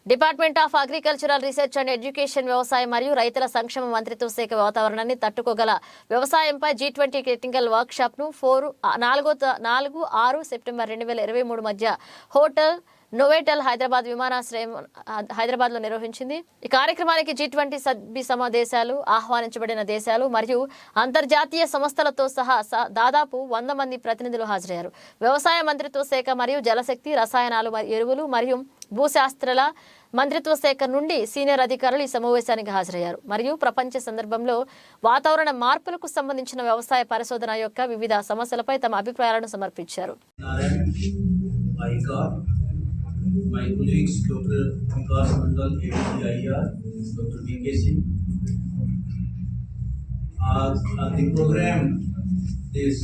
Department of agricultural research and education వ్యవసాయం మరియు రైతుల సంక్షేమ మంత్రిత్వ శాఖ వాతావరణాన్ని తట్టుకోగల వ్యవసాయంపై G20 టెక్నికల్ వర్క్ షాప్ ను 4-6 సెప్టెంబర్ 2023 మధ్య హోటల్ నోవెటల్ హైదరాబాద్ లో నిర్వహించింది. ఈ కార్యక్రమానికి G20 సభ్య దేశాలు, ఆహ్వానించబడిన దేశాలు మరియు అంతర్జాతీయ సంస్థలతో సహా దాదాపు 100 మంది ప్రతినిధులు హాజరయ్యారు. వ్యవసాయ మంత్రిత్వ శాఖ మరియు జలశక్తి, రసాయనాలు, ఎరువులు మరియు భూశాస్త్రాల మంత్రిత్వ శాఖ నుండి సీనియర్ అధికారులు ఈ సమావేశానికి హాజరయ్యారు మరియు ప్రపంచ సందర్భంలో వాతావరణ మార్పులకు సంబంధించిన వ్యవసాయ పరిశోధన యొక్క వివిధ సమస్యలపై తమ అభిప్రాయాలను సమర్పించారు. My colleagues, Dr. Vikas Mandal, ADIR, Dr. VK Singh. The program, this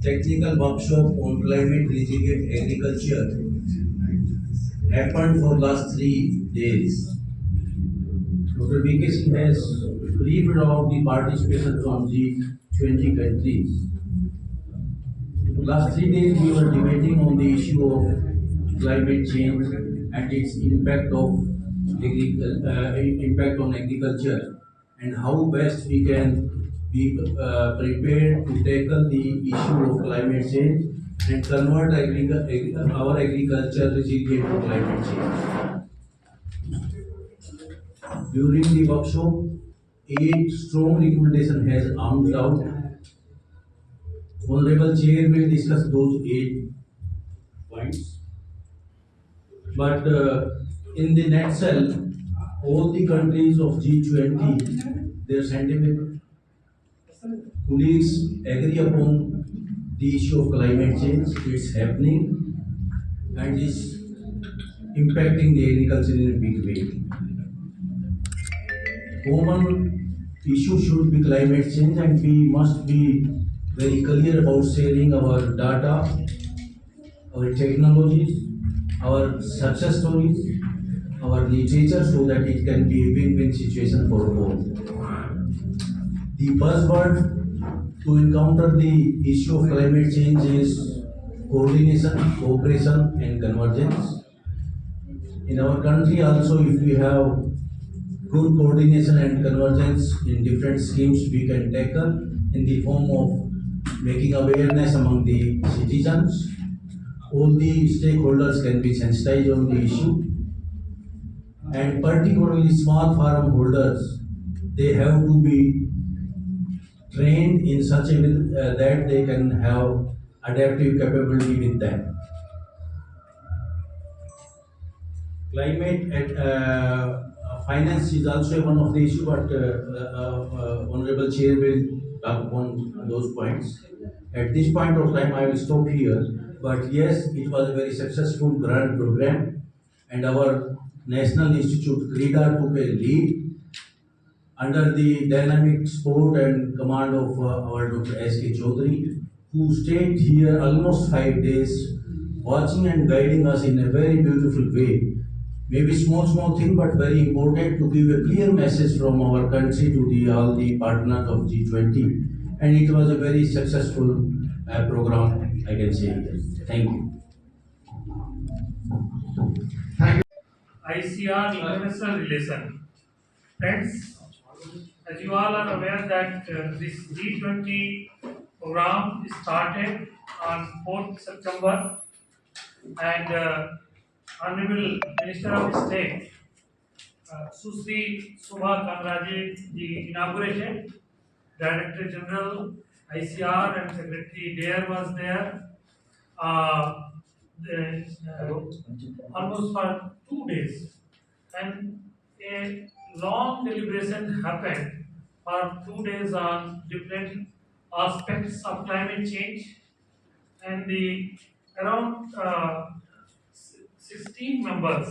technical workshop on climate resilient agriculture, happened for last 3 days. Dr. VK Singh has briefed about the participation from the 20 countries. Last 3 days we were debating on the issue of climate change and its impact on agriculture, and how best we can be prepared to tackle the issue of climate change and convert our agriculture resilient to climate change. During the workshop, 8 strong recommendations has armed out. Honorable Chair will discuss those 8 points. But in the nutshell, all the countries of G20, their scientific colleagues agree upon the issue of climate change. It's happening and is impacting the agriculture in a big way. Common issue should be climate change, and we must be very clear about sharing our data, our technologies, our success stories, our literature, so that it can be a win-win situation for all. The buzzword to encounter the issue of climate change is coordination, cooperation and convergence. In our country also, if we have good coordination and convergence in different schemes, we can tackle in the form of making awareness among the citizens. All the stakeholders can be sensitized on the issue, and particularly small farm holders, they have to be trained in such a way that they can have adaptive capability with them. Climate finance is also one of the issue, but Honorable Chair will talk upon those points. At this point of time, I will stop here. But yes, it was a very successful grant program, and our National Institute CREDA took a lead under the dynamic support and command of our Dr. S.K. Chaudhary, who stayed here almost 5 days, watching and guiding us in a very beautiful way. Maybe small thing, but very important to give a clear message from our country to all the partners of G20, and it was a very successful program, I can say. Thank you. ICR International Relation. Friends, as you all are aware that this G20 program started on 4th September, and Honorable Minister of State Susri Subha Kamraje the inaugurated. Director General ICR and Secretary Dare was there. Almost for 2 days, and a long deliberation happened for 2 days on different aspects of climate change, and the around 16 members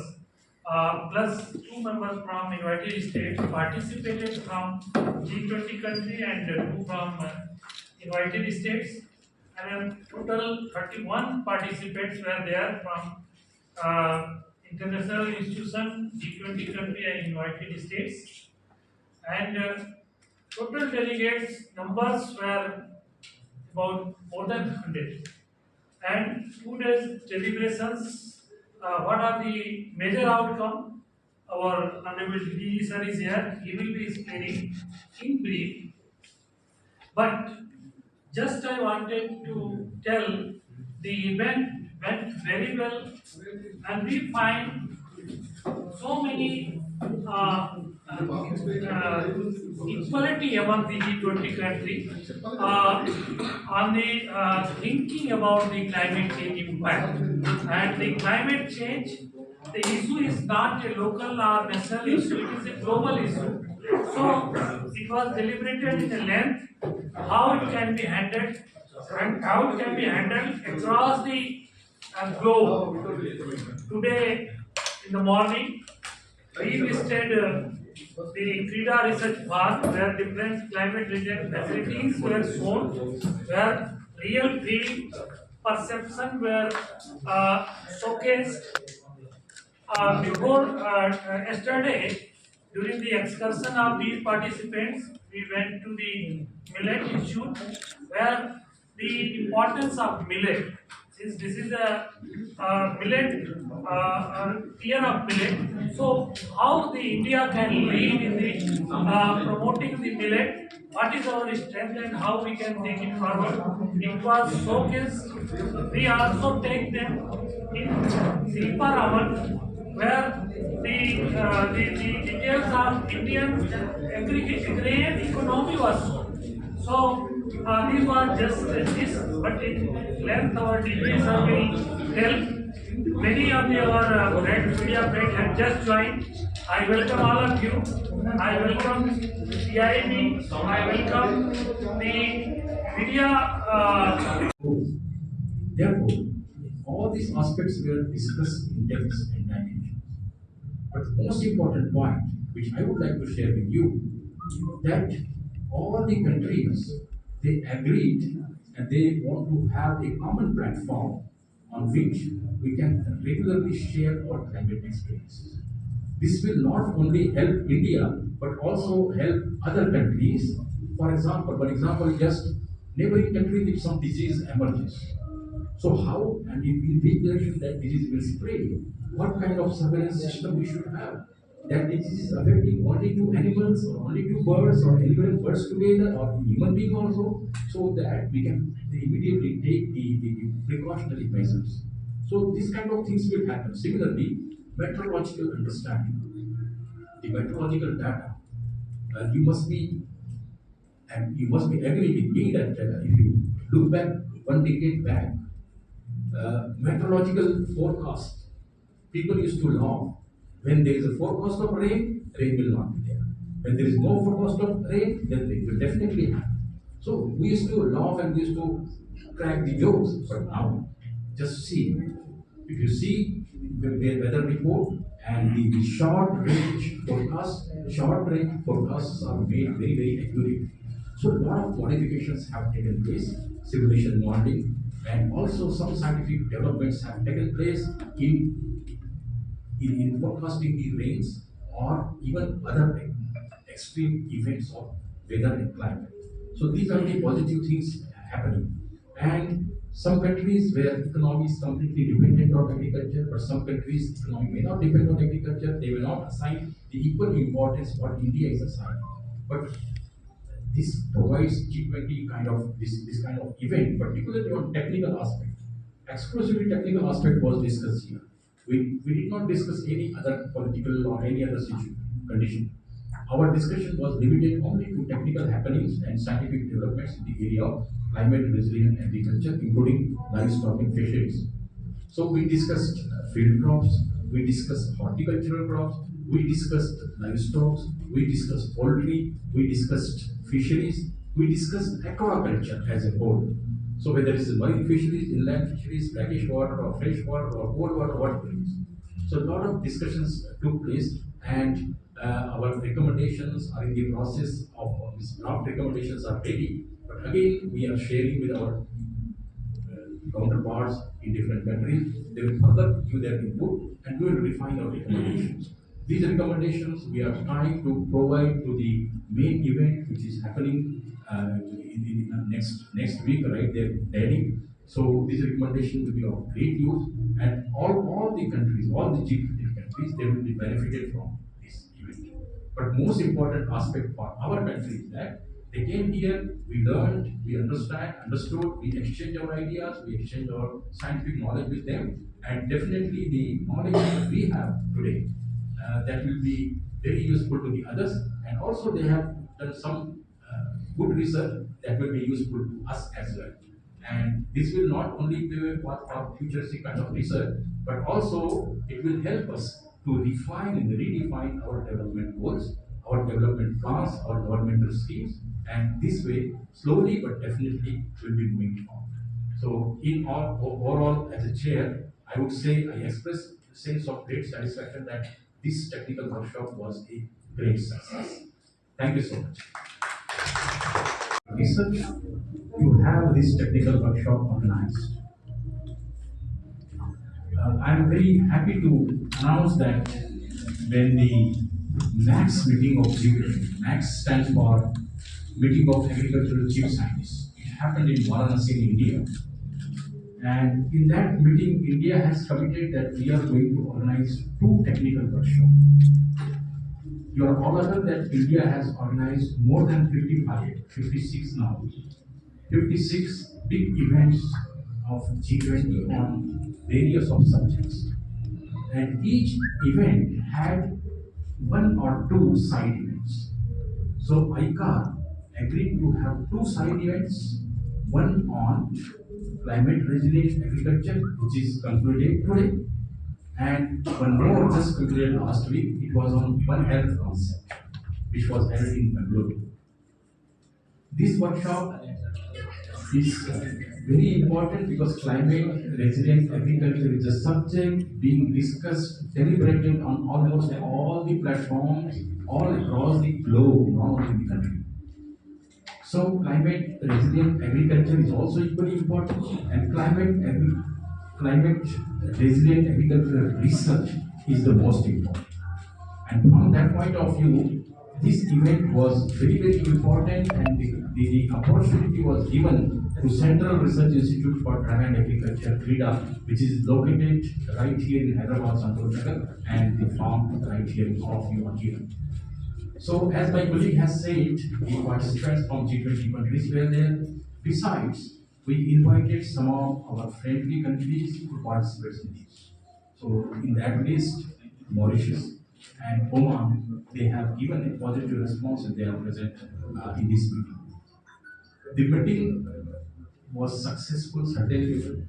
plus 2 members from invited states participated from G20 country and 2 from invited states, and total 31 participants were there from international institution, G20 country and invited states, and total delegates numbers were about more than 100. And 2 days deliberations, what are the major outcome? our Honorable DG sir is here. He will be explaining in brief. But just I wanted to tell the event went very well, and we find so many equality among the G20 countries on the thinking about the climate change impact. And the climate change, the issue is not a local or national issue, it is a global issue. So it was deliberated in a length how it can be handled and how it can be handled across the globe. Today in the morning, we visited the Krida Research Park where different climate related facilities were shown, where real field perception were showcased. Before yesterday, during the excursion of these participants, we went to the Millet Institute where the importance of millet, since this is a millet, year of millet, so how the India can lead in the promoting the millet, what is our strength and how we can take it forward. It was showcased. We also take them in Silpa Raman where the details of Indian agrarian economy was shown. So these were just this, but in length our degrees will help. Many of our media friends have just joined. I welcome all of you. I welcome CIB. I welcome the media. Therefore, all these aspects were discussed in depth and dimensions. But the most important point, which I would like to share with you, that all the countries they agreed and they want to have a common platform on which we can regularly share our climate experiences. This will not only help India but also help other countries. For example, just neighboring country if some disease emerges. So how and in which direction that disease will spread? What kind of surveillance system we should have? That disease is affecting only two animals or only two birds or animal birds together or human being also, so that we can immediately take the precautionary measures. So these kind of things will happen. Similarly, meteorological understanding, the meteorological data, you must be agree with me that if you look back 1 decade back, meteorological forecast, people used to laugh. When there is a forecast of rain, rain will not be there. When there is no forecast of rain, then rain will definitely happen. So we used to laugh and we used to crack the jokes. But now, just see, if you see the weather report and the short range forecasts are made very, very accurate. So a lot of modifications have taken place, simulation modeling, and also some scientific developments have taken place in forecasting the rains or even other extreme events of weather and climate. So these are the positive things happening. And some countries where economy is completely dependent on agriculture, but some countries economy may not depend on agriculture, they will not assign the equal importance what India is assigning. But this provides G20 kind of this kind of event, particularly on technical aspect. Exclusively technical aspect was discussed here. We did not discuss any other political or any other condition. Our discussion was limited only to technical happenings and scientific developments in the area of climate resilient agriculture, including livestock and fisheries. So we discussed field crops, we discussed horticultural crops, we discussed livestock, we discussed poultry, we discussed fisheries, we discussed aquaculture as a whole. So whether it's marine fisheries, inland fisheries, brackish water or fresh water or cold water, whatever it is. So a lot of discussions took place and our recommendations are in the process of these draft recommendations are ready. But again, we are sharing with our counterparts in different countries. They will further give their input and we will refine our recommendations. These recommendations we are trying to provide to the main event which is happening in next week, right there in Delhi. So this recommendation will be of great use, and all the countries, all the G20 countries which they will be benefited from this event. But most important aspect for our country is that they came here, we learned, we understood, we exchanged our ideas, we exchanged our scientific knowledge with them, and definitely the knowledge that we have today that will be very useful to the others, and also they have done some good research that will be useful to us as well. And this will not only be a path for futuristic kind of research, but also it will help us to refine and redefine our development goals, our development plans, our governmental schemes, and this way, slowly but definitely, will be moving forward. So, in all, overall, as a chair, I would say I express a sense of great satisfaction that this technical workshop was a great success. Thank you so much. Research, you have this technical workshop organized. I'm very happy to announce that when the MAX meeting of G20, MAX stands for Meeting of Agricultural Chief Scientists. It happened in Varanasi, in India. And in that meeting, India has committed that we are going to organize 2 technical workshops. You are all aware that India has organized more than 55, 56 now, 56 big events of G20 on various of subjects. And each event had 1 or 2 side events. So ICAR agreed to have 2 side events, one on climate resilient agriculture, which is concluded today, and one more just concluded last week. It was on One Health concept, which was held in Bangalore. This workshop is very important because climate resilient agriculture is a subject being discussed, deliberated on almost all the platforms all across the globe, not only in the country. So climate resilient agriculture is also equally important, and climate resilient agricultural research is the most important. And from that point of view, this event was very important, and the opportunity was given to Central Research Institute for Dry and Agriculture, CRIDA, which is located right here in Hyderabad, Santosh, and the farm right here in Coffee. So, as my colleague has said, the participants from G20 countries were there. Besides, we invited some of our friendly countries to participate in this. So, in that list, Mauritius and Oman, they have given a positive response and they are present in this meeting. The meeting was successful, certainly.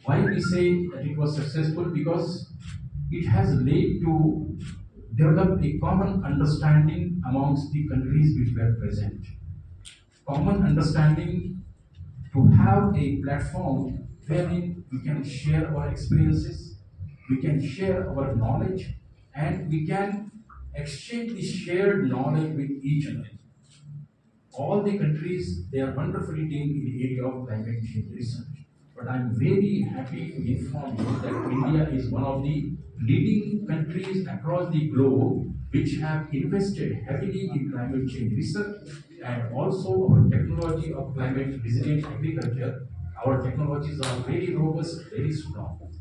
Why we say that it was successful? Because it has led to develop a common understanding amongst the countries which were present. Common understanding to have a platform wherein we can share our experiences, we can share our knowledge, and we can exchange the shared knowledge with each other. All the countries, they are wonderfully doing in the area of climate change research. But I'm very happy to inform you that India is one of the leading countries across the globe which have invested heavily in climate change research, and also our technology of climate resilient agriculture. Our technologies are very robust, very strong.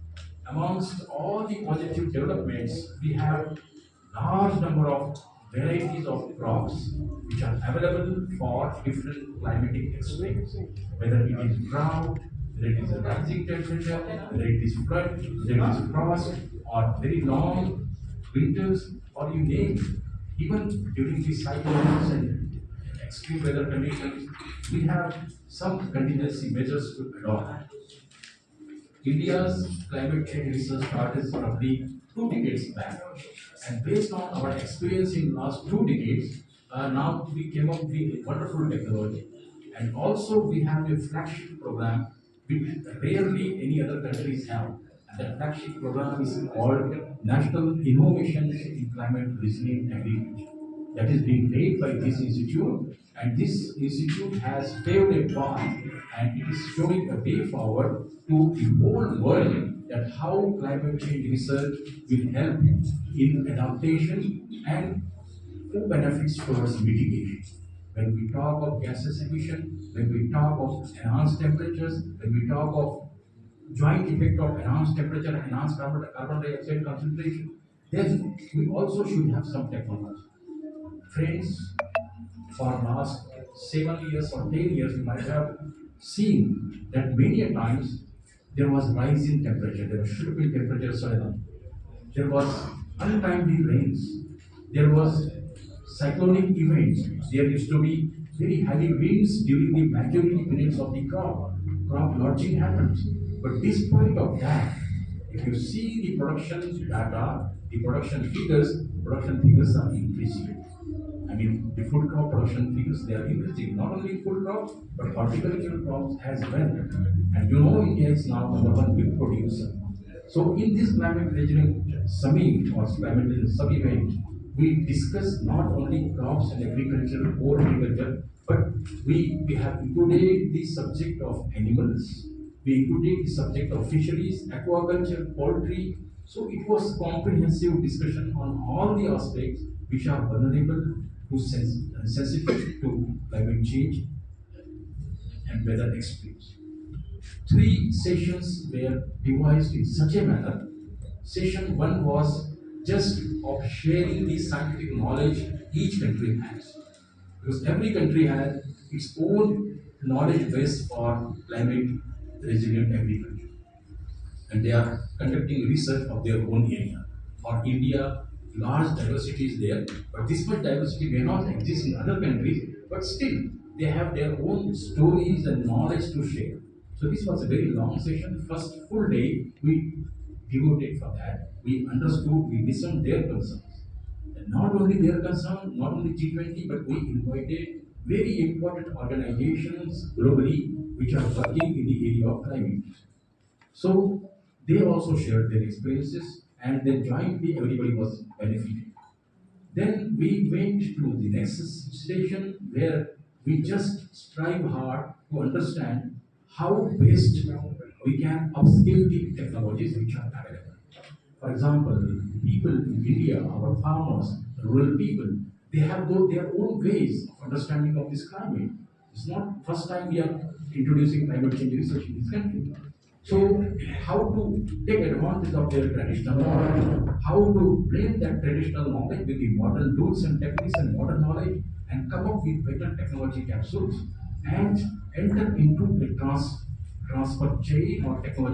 Amongst all the positive developments, we have large number of varieties of crops which are available for different climatic extremes, whether it is drought, whether it is a rising temperature, whether it is flood, whether it is frost, or very long winters, or you name it. Even during the cyclones and extreme weather conditions, we have some contingency measures to adopt. India's climate change research started roughly 2 decades back, and based on our experience in last 2 decades, now we came up with a wonderful technology. And also we have a flagship program which rarely any other countries have. And that flagship program is called National Innovation in Climate Resilient Agriculture. That is being led by this institute, and this institute has paved a path, and it is showing a way forward to the whole world that how climate change research will help in adaptation and who benefits towards mitigation. When we talk of gases emission, when we talk of enhanced temperatures, when we talk of joint effect of enhanced temperature, enhanced carbon dioxide concentration, then we also should have some technology. Friends, for last 7 years or 10 years, you might have seen that many a times there was rise in temperature, there was shift in temperature suddenly. There was untimely rains. There was cyclonic events. There used to be very heavy winds during the majority periods of the crop. Crop lodging happens. But despite of that, if you see the production data, the production figures are increasing. I mean, the food crop production figures, they are increasing. Not only food crops, but horticultural crops as well. And you know, India is now number one big producer. So in this climate resilience summit or climate resilience sub-event, we discuss not only crops and agriculture, core agriculture, but we have included the subject of animals, we included the subject of fisheries, aquaculture, poultry. So it was comprehensive discussion on all the aspects which are vulnerable to sensitive to climate change and weather extremes. Three sessions were devised in such a manner. Session one was just of sharing the scientific knowledge each country has. Because every country has its own knowledge base for climate resilient agriculture. And they are conducting research of their own area. For India, large diversity is there, but this much diversity may not exist in other countries, but still they have their own stories and knowledge to share. So this was a very long session. First full day we devoted for that. We understood, we listened their concerns. And not only their concern, not only G20, but we invited very important organizations globally which are working in the area of climate. So they also shared their experiences and then jointly everybody was benefited. Then we went to the next station where we just strive hard to understand how best we can upscale the technologies which are available. For example, people in India, our farmers, rural people, they have their own ways of understanding of this climate. It's not first time we are introducing climate change research in this country. So, how to take advantage of their traditional knowledge, how to blend that traditional knowledge with the modern tools and techniques and modern knowledge, and come up with better technology capsules and enter into a transfer chain or technology